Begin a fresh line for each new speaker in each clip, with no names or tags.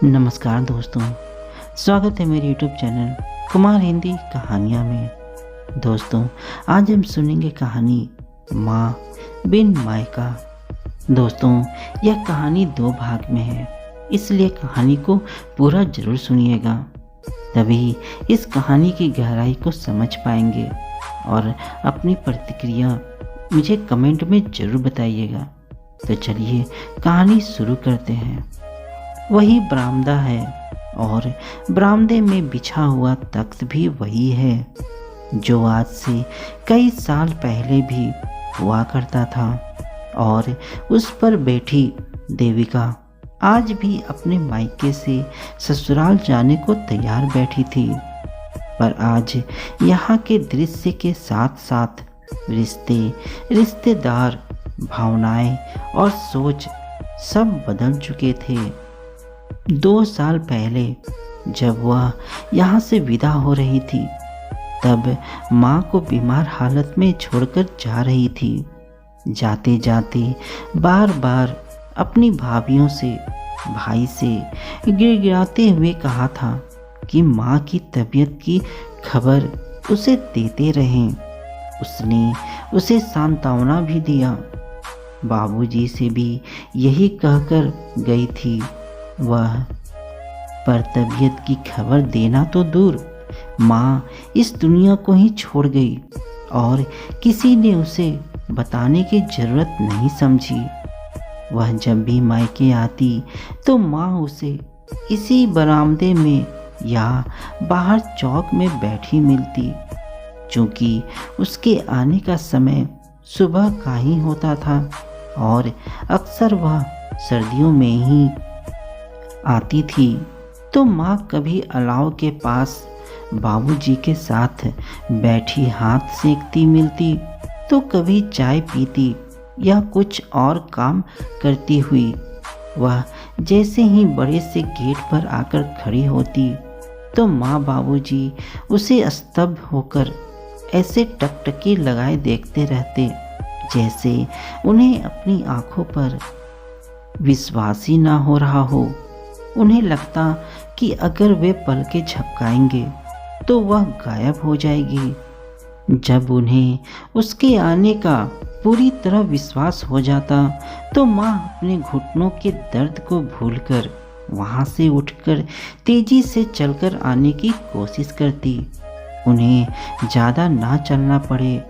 नमस्कार दोस्तों, स्वागत है मेरे यूट्यूब चैनल कुमार हिंदी कहानियाँ में। दोस्तों, आज हम सुनेंगे कहानी माँ बिन मायका। दोस्तों, यह कहानी 2 भाग में है, इसलिए कहानी को पूरा जरूर सुनिएगा, तभी इस कहानी की गहराई को समझ पाएंगे और अपनी प्रतिक्रिया मुझे कमेंट में ज़रूर बताइएगा। तो चलिए कहानी शुरू करते हैं। वही बरामदा है और बरामदे में बिछा हुआ तख्त भी वही है जो आज से कई साल पहले भी हुआ करता था, और उस पर बैठी देविका आज भी अपने मायके से ससुराल जाने को तैयार बैठी थी। पर आज यहाँ के दृश्य के साथ साथ रिश्तेदार, भावनाएं और सोच सब बदल चुके थे। 2 साल पहले जब वह यहाँ से विदा हो रही थी, तब माँ को बीमार हालत में छोड़कर जा रही थी। जाते जाते बार बार अपनी भाभियों से, भाई से गिड़गिड़ाते हुए कहा था कि माँ की तबीयत की खबर उसे देते रहें। उसने उसे सांत्वना भी दिया। बाबूजी से भी यही कहकर गई थी वह, पर तबीयत की खबर देना तो दूर, माँ इस दुनिया को ही छोड़ गई और किसी ने उसे बताने की जरूरत नहीं समझी। वह जब भी मायके आती तो माँ उसे इसी बरामदे में या बाहर चौक में बैठी मिलती। चूँकि उसके आने का समय सुबह का ही होता था और अक्सर वह सर्दियों में ही आती थी, तो माँ कभी अलाव के पास बाबूजी के साथ बैठी हाथ सेकती मिलती, तो कभी चाय पीती या कुछ और काम करती हुई वह जैसे ही बड़े से गेट पर आकर खड़ी होती, तो माँ बाबूजी उसे स्तब्ध होकर ऐसे टकटकी लगाए देखते रहते जैसे उन्हें अपनी आंखों पर विश्वास ही ना हो रहा हो। उन्हें लगता कि अगर वे पलकें झपकाएंगे तो वह गायब हो जाएगी। जब उन्हें उसके आने का पूरी तरह विश्वास हो जाता तो माँ अपने घुटनों के दर्द को भूलकर वहाँ से उठकर तेजी से चलकर आने की कोशिश करती। उन्हें ज़्यादा ना चलना पड़े,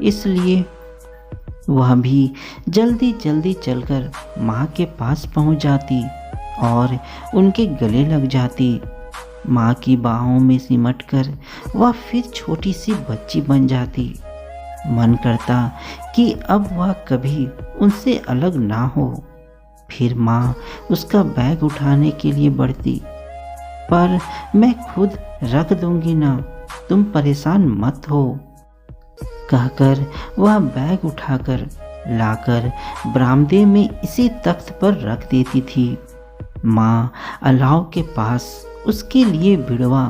इसलिए वह भी जल्दी जल्दी चलकर माँ के पास पहुँच जाती और उनके गले लग जाती। माँ की बाहों में सिमटकर वह फिर छोटी सी बच्ची बन जाती। मन करता कि अब वह कभी उनसे अलग ना हो। फिर माँ उसका बैग उठाने के लिए बढ़ती, पर मैं खुद रख दूंगी ना, तुम परेशान मत हो, कहकर वह बैग उठाकर लाकर बरामदे में इसी तख्त पर रख देती थी। माँ अलाव के पास उसके लिए बिड़वा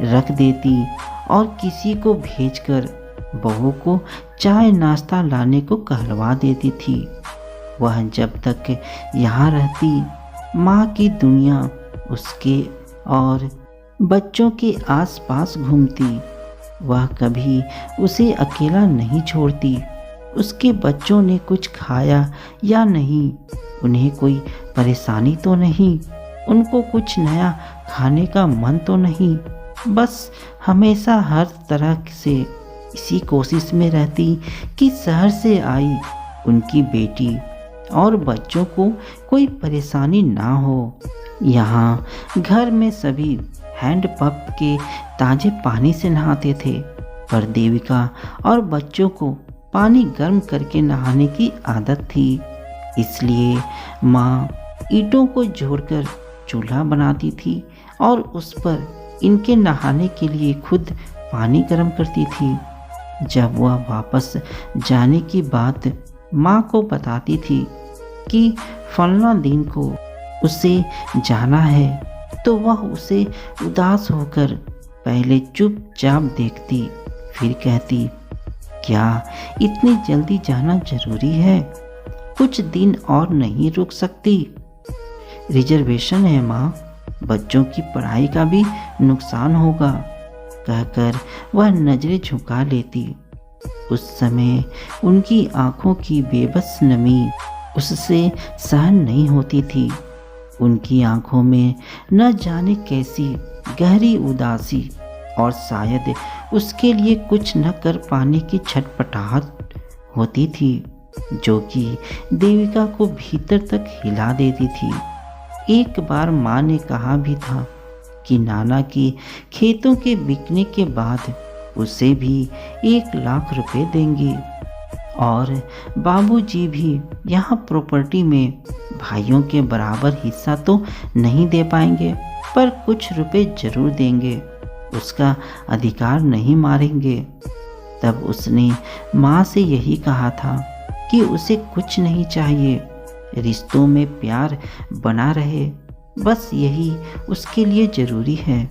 रख देती और किसी को भेजकर बहू को चाय नाश्ता लाने को कहलवा देती थी। वह जब तक यहाँ रहती, माँ की दुनिया उसके और बच्चों के आसपास घूमती। वह कभी उसे अकेला नहीं छोड़ती। उसके बच्चों ने कुछ खाया या नहीं, उन्हें कोई परेशानी तो नहीं, उनको कुछ नया खाने का मन तो नहीं, बस हमेशा हर तरह से इसी कोशिश में रहती कि शहर से आई उनकी बेटी और बच्चों को कोई परेशानी ना हो। यहाँ घर में सभी हैंडपंप के ताजे पानी से नहाते थे, पर देविका और बच्चों को पानी गर्म करके नहाने की आदत थी। इसलिए माँ ईंटों को जोड़कर चूल्हा बनाती थी और उस पर इनके नहाने के लिए खुद पानी गर्म करती थी। जब वह वापस जाने की बात माँ को बताती थी कि फलना दिन को उसे जाना है, तो वह उसे उदास होकर पहले चुपचाप देखती, फिर कहती, क्या इतनी जल्दी जाना जरूरी है? कुछ दिन और नहीं रुक सकती? रिजर्वेशन है माँ, बच्चों की पढ़ाई का भी नुकसान होगा, कहकर वह नजरें झुका लेती। उस समय उनकी आंखों की बेबस नमी उससे सहन नहीं होती थी। उनकी आंखों में न जाने कैसी गहरी उदासी और शायद उसके लिए कुछ न कर पाने की छटपटाहट होती थी, जो कि देविका को भीतर तक हिला देती थी। एक बार माँ ने कहा भी था कि नाना की खेतों के बिकने के बाद उसे भी 1 लाख रुपए देंगे और बाबूजी भी यहाँ प्रॉपर्टी में भाइयों के बराबर हिस्सा तो नहीं दे पाएंगे, पर कुछ रुपए जरूर देंगे, उसका अधिकार नहीं मारेंगे। तब उसने माँ से यही कहा था कि उसे कुछ नहीं चाहिए, रिश्तों में प्यार बना रहे, बस यही उसके लिए ज़रूरी है।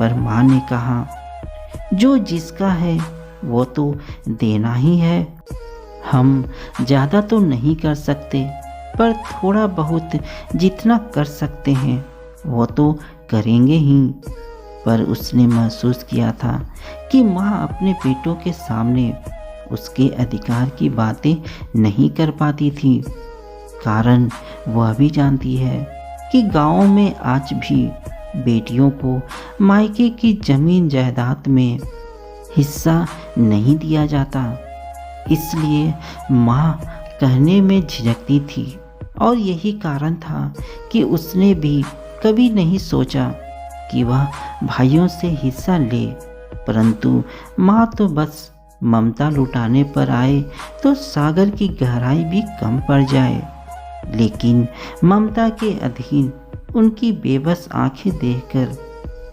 पर माँ ने कहा, जो जिसका है वो तो देना ही है। हम ज़्यादा तो नहीं कर सकते, पर थोड़ा बहुत जितना कर सकते हैं वो तो करेंगे ही। पर उसने महसूस किया था कि माँ अपने बेटों के सामने उसके अधिकार की बातें नहीं कर पाती थी, कारण वह भी जानती है कि गाँव में आज भी बेटियों को मायके की जमीन जायदाद में हिस्सा नहीं दिया जाता। इसलिए माँ कहने में झिझकती थी और यही कारण था कि उसने भी कभी नहीं सोचा कि वह भाइयों से हिस्सा ले, परंतु माँ तो बस ममता लुटाने पर आए तो सागर की गहराई भी कम पड़ जाए। लेकिन ममता के अधीन उनकी बेबस आंखें देखकर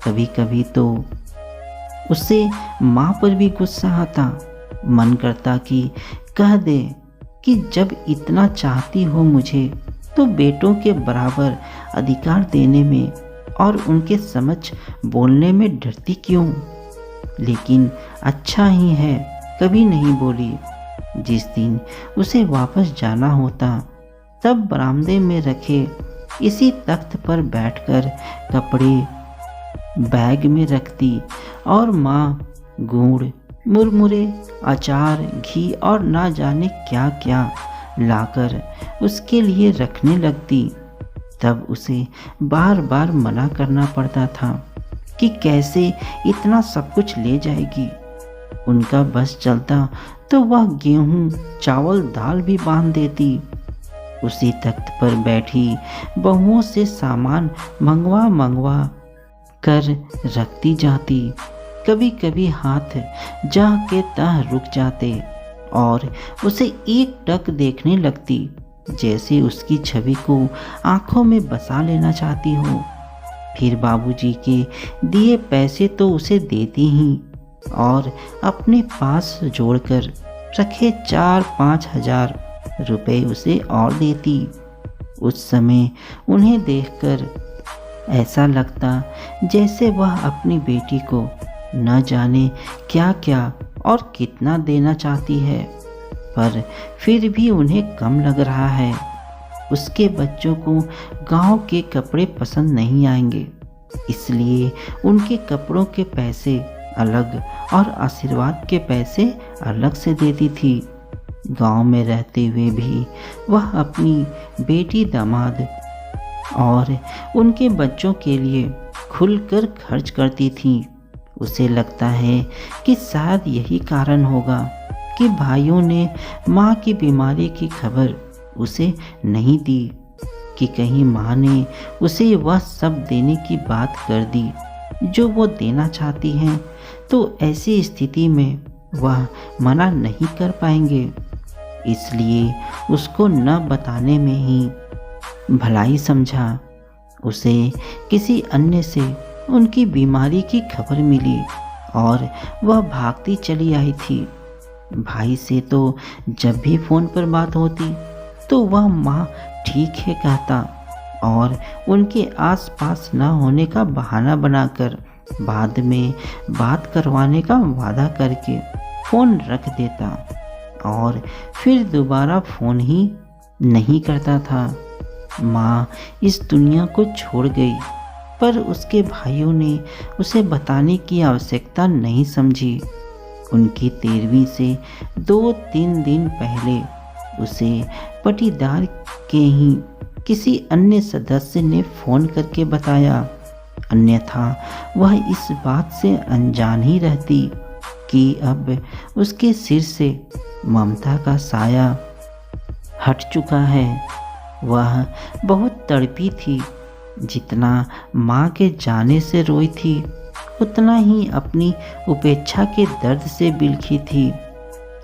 कभी कभी तो उसे माँ पर भी गुस्सा आता। मन करता कि कह दे कि जब इतना चाहती हो मुझे तो बेटों के बराबर अधिकार देने में और उनके समक्ष बोलने में डरती क्यों। लेकिन अच्छा ही है कभी नहीं बोली। जिस दिन उसे वापस जाना होता तब बरामदे में रखे इसी तख्त पर बैठकर कपड़े बैग में रखती और माँ गुड़, मुरमुरे, अचार, घी और ना जाने क्या क्या लाकर उसके लिए रखने लगती। तब उसे बार बार मना करना पड़ता था कि कैसे इतना सब कुछ ले जाएगी। उनका बस चलता तो वह गेहूं, चावल, दाल भी बांध देती। उसी तख्त पर बैठी बहुओं से सामान मंगवा कर रखती जाती। कभी कभी हाथ जा के तह रुक जाते और उसे एक टक देखने लगती, जैसे उसकी छवि को आंखों में बसा लेना चाहती हो। फिर बाबूजी के दिए पैसे तो उसे देती ही और अपने पास जोड़कर रखे 4-5 हजार रुपए उसे और देती। उस समय उन्हें देखकर ऐसा लगता जैसे वह अपनी बेटी को न जाने क्या क्या और कितना देना चाहती है, पर फिर भी उन्हें कम लग रहा है। उसके बच्चों को गांव के कपड़े पसंद नहीं आएंगे, इसलिए उनके कपड़ों के पैसे अलग और आशीर्वाद के पैसे अलग से देती थी। गांव में रहते हुए भी वह अपनी बेटी, दामाद और उनके बच्चों के लिए खुलकर खर्च करती थी। उसे लगता है कि शायद यही कारण होगा कि भाइयों ने माँ की बीमारी की खबर उसे नहीं दी कि कहीं माँ ने उसे वह सब देने की बात कर दी जो वो देना चाहती हैं, तो ऐसी स्थिति में वह मना नहीं कर पाएंगे। इसलिए उसको न बताने में ही भलाई समझा। उसे किसी अन्य से उनकी बीमारी की खबर मिली और वह भागती चली आई थी। भाई से तो जब भी फ़ोन पर बात होती तो वह माँ ठीक है कहता और उनके आसपास न होने का बहाना बनाकर बाद में बात करवाने का वादा करके फ़ोन रख देता और फिर दोबारा फ़ोन ही नहीं करता था। माँ इस दुनिया को छोड़ गई, पर उसके भाइयों ने उसे बताने की आवश्यकता नहीं समझी। उनकी 13वीं से 2-3 दिन पहले उसे पटीदार के ही किसी अन्य सदस्य ने फ़ोन करके बताया, अन्यथा वह इस बात से अनजान ही रहती कि अब उसके सिर से ममता का साया हट चुका है। वह बहुत तड़पी थी, जितना माँ के जाने से रोई थी उतना ही अपनी उपेक्षा के दर्द से बिलखी थी।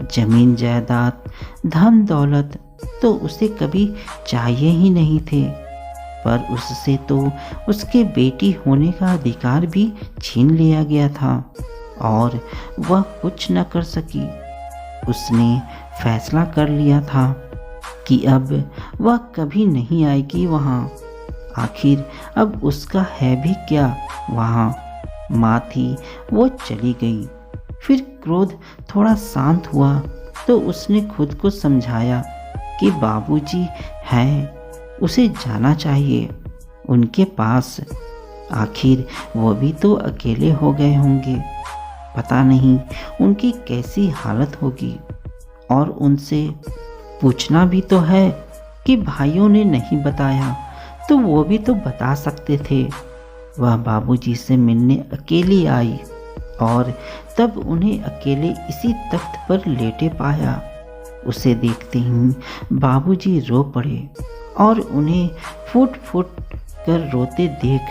जमीन जायदाद, धन दौलत तो उसे कभी चाहिए ही नहीं थे, पर उससे तो उसके बेटी होने का अधिकार भी छीन लिया गया था और वह कुछ न कर सकी। उसने फैसला कर लिया था कि अब वह कभी नहीं आएगी वहाँ। आखिर अब उसका है भी क्या वहाँ। माँ थी, वो चली गई। फिर क्रोध थोड़ा शांत हुआ तो उसने खुद को समझाया कि बाबूजी हैं, उसे जाना चाहिए उनके पास। आखिर वो भी तो अकेले हो गए होंगे, पता नहीं उनकी कैसी हालत होगी। और उनसे पूछना भी तो है कि भाइयों ने नहीं बताया तो वो भी तो बता सकते थे। वह बाबूजी से मिलने अकेली आई और तब उन्हें अकेले इसी तख्त पर लेटे पाया। उसे देखते ही बाबूजी रो पड़े और उन्हें फूट फूट कर रोते देख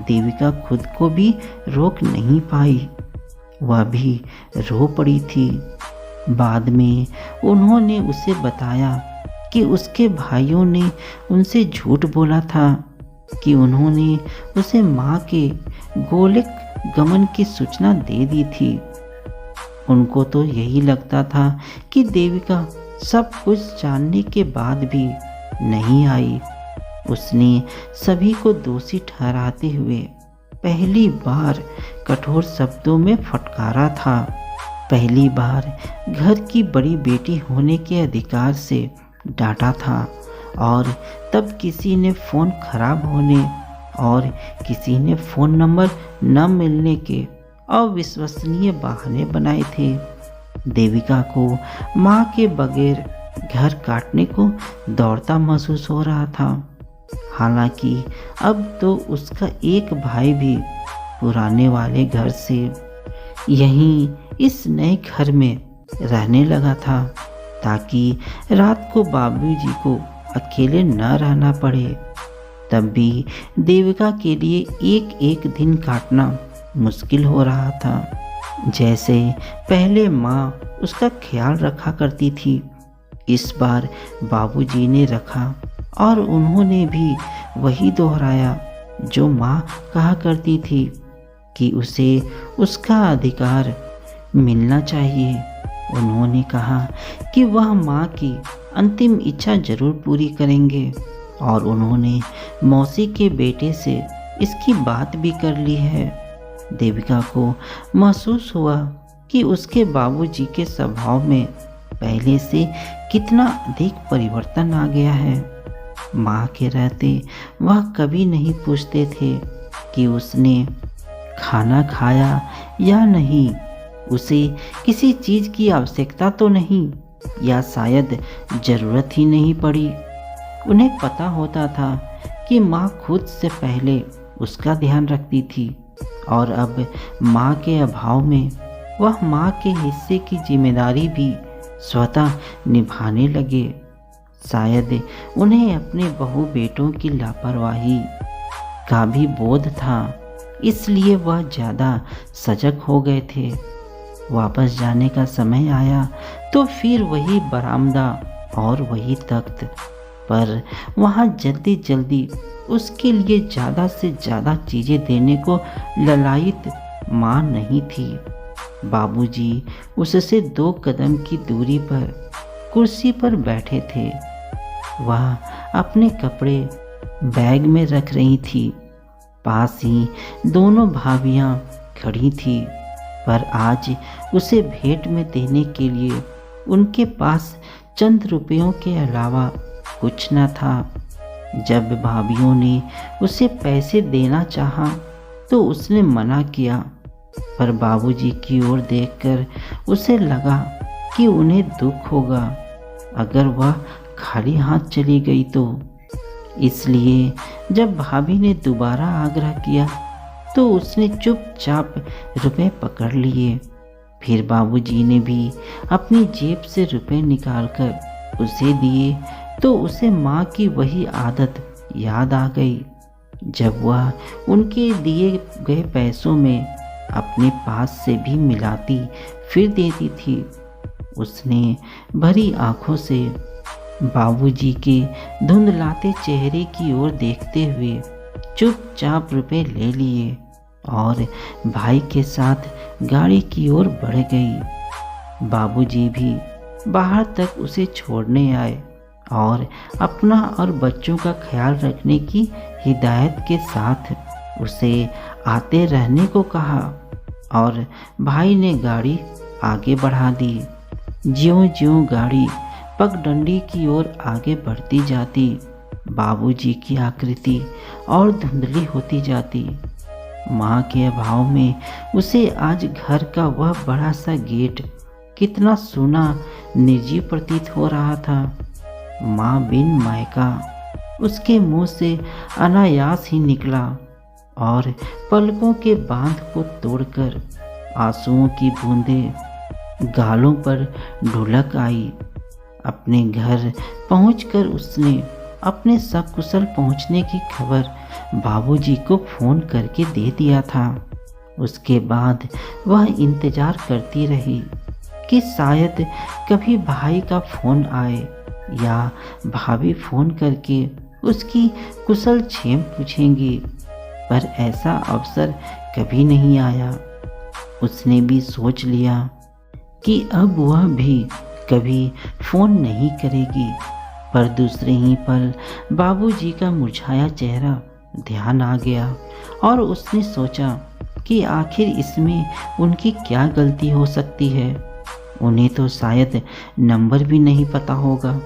देविका खुद को भी रोक नहीं पाई। वह भी रो पड़ी थी। बाद में उन्होंने उसे बताया कि उसके भाइयों ने उनसे झूठ बोला था कि उन्होंने उसे माँ के गोलिक गमन की सूचना दे दी थी। उनको तो यही लगता था कि देविका सब कुछ जानने के बाद भी नहीं आई। उसने सभी को दोषी ठहराते हुए पहली बार कठोर शब्दों में फटकारा था। पहली बार घर की बड़ी बेटी होने के अधिकार से डांटा था और तब किसी ने फ़ोन खराब होने और किसी ने फ़ोन नंबर न मिलने के अविश्वसनीय बहाने बनाए थे। देविका को माँ के बगैर घर काटने को दौड़ता महसूस हो रहा था। हालांकि अब तो उसका एक भाई भी पुराने वाले घर से यहीं इस नए घर में रहने लगा था, ताकि रात को बाबूजी को अकेले न रहना पड़े। तब भी देविका के लिए एक एक दिन काटना मुश्किल हो रहा था। जैसे पहले माँ उसका ख्याल रखा करती थी, इस बार बाबूजी ने रखा और उन्होंने भी वही दोहराया जो माँ कहा करती थी कि उसे उसका अधिकार मिलना चाहिए। उन्होंने कहा कि वह माँ की अंतिम इच्छा जरूर पूरी करेंगे और उन्होंने मौसी के बेटे से इसकी बात भी कर ली है। देविका को महसूस हुआ कि उसके बाबूजी के स्वभाव में पहले से कितना अधिक परिवर्तन आ गया है। माँ के रहते वह कभी नहीं पूछते थे कि उसने खाना खाया या नहीं, उसे किसी चीज़ की आवश्यकता तो नहीं या शायद ज़रूरत ही नहीं पड़ी। उन्हें पता होता था कि माँ खुद से पहले उसका ध्यान रखती थी और अब माँ के अभाव में वह माँ के हिस्से की जिम्मेदारी भी स्वतः निभाने लगे। शायद उन्हें अपने बहू बेटों की लापरवाही का भी बोध था, इसलिए वह ज़्यादा सजग हो गए थे। वापस जाने का समय आया तो फिर वही बरामदा और वही तख्त, पर वहाँ जल्दी जल्दी उसके लिए ज़्यादा से ज़्यादा चीज़ें देने को ललायित माँ नहीं थी। बाबूजी उससे 2 कदम की दूरी पर कुर्सी पर बैठे थे। वह अपने कपड़े बैग में रख रही थी। पास ही दोनों भाभियाँ खड़ी थी, पर आज उसे भेंट में देने के लिए उनके पास चंद रुपयों के अलावा कुछ न था। जब भाभीियों ने उसे पैसे देना चाहा तो उसने मना किया, पर बाबूजी की ओर देखकर उसे लगा कि उन्हें दुख होगा अगर वह खाली हाथ चली गई तो। इसलिए जब भाभी ने दोबारा आग्रह किया तो उसने चुपचाप रुपए पकड़ लिए। फिर बाबूजी ने भी अपनी जेब से रुपए निकालकर उसे दिए तो उसे माँ की वही आदत याद आ गई। जब वह उनके दिए गए पैसों में अपने पास से भी मिलाती फिर देती थी। उसने भरी आंखों से बाबूजी के धुंधलाते चेहरे की ओर देखते हुए चुपचाप रुपए ले लिए और भाई के साथ गाड़ी की ओर बढ़ गई। बाबूजी भी बाहर तक उसे छोड़ने आए और अपना और बच्चों का ख्याल रखने की हिदायत के साथ उसे आते रहने को कहा और भाई ने गाड़ी आगे बढ़ा दी। ज्यों-ज्यों गाड़ी पगडंडी की ओर आगे बढ़ती जाती, बाबूजी की आकृति और धुंधली होती जाती। माँ के अभाव में उसे आज घर का वह बड़ा सा गेट कितना सूना निर्जीव प्रतीत हो रहा था। माँ बिन मायका उसके मुंह से अनायास ही निकला और पलकों के बांध को तोड़कर आंसुओं की बूंदें गालों पर ढुलक आई। अपने घर पहुंचकर उसने अपने सकुशल पहुंचने की खबर बाबूजी को फ़ोन करके दे दिया था। उसके बाद वह इंतज़ार करती रही कि शायद कभी भाई का फ़ोन आए या भाभी फ़ोन करके उसकी कुशल क्षेम पूछेंगी, पर ऐसा अवसर कभी नहीं आया। उसने भी सोच लिया कि अब वह भी कभी फ़ोन नहीं करेगी, पर दूसरे ही पल बाबूजी का मुरझाया चेहरा ध्यान आ गया और उसने सोचा कि आखिर इसमें उनकी क्या गलती हो सकती है। उन्हें तो शायद नंबर भी नहीं पता होगा।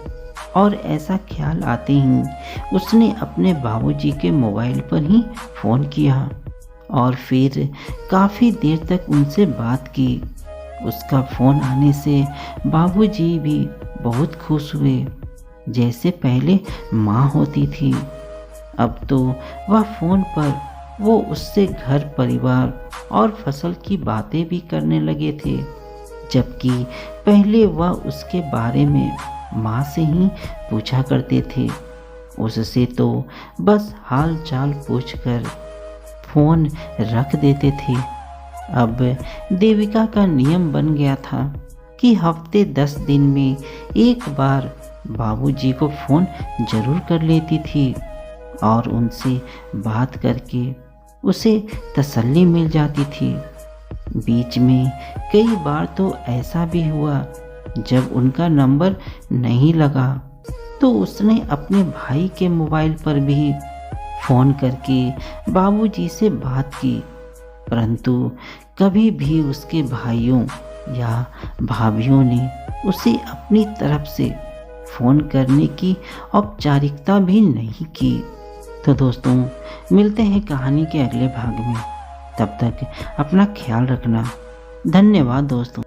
और ऐसा ख्याल आते ही उसने अपने बाबूजी के मोबाइल पर ही फ़ोन किया और फिर काफ़ी देर तक उनसे बात की। उसका फ़ोन आने से बाबूजी भी बहुत खुश हुए, जैसे पहले माँ होती थी। अब तो वह फ़ोन पर वो उससे घर परिवार और फसल की बातें भी करने लगे थे, जबकि पहले वह उसके बारे में माँ से ही पूछा करते थे। उससे तो बस हाल चाल पूछकर फ़ोन रख देते थे। अब देविका का नियम बन गया था कि हफ्ते 10 दिन में एक बार बाबूजी को फ़ोन ज़रूर कर लेती थी और उनसे बात करके उसे तसल्ली मिल जाती थी। बीच में कई बार तो ऐसा भी हुआ जब उनका नंबर नहीं लगा तो उसने अपने भाई के मोबाइल पर भी फ़ोन करके बाबूजी से बात की, परंतु कभी भी उसके भाइयों या भाभीियों ने उसे अपनी तरफ से फ़ोन करने की औपचारिकता भी नहीं की। तो दोस्तों, मिलते हैं कहानी के अगले भाग में। तब तक अपना ख्याल रखना। धन्यवाद दोस्तों।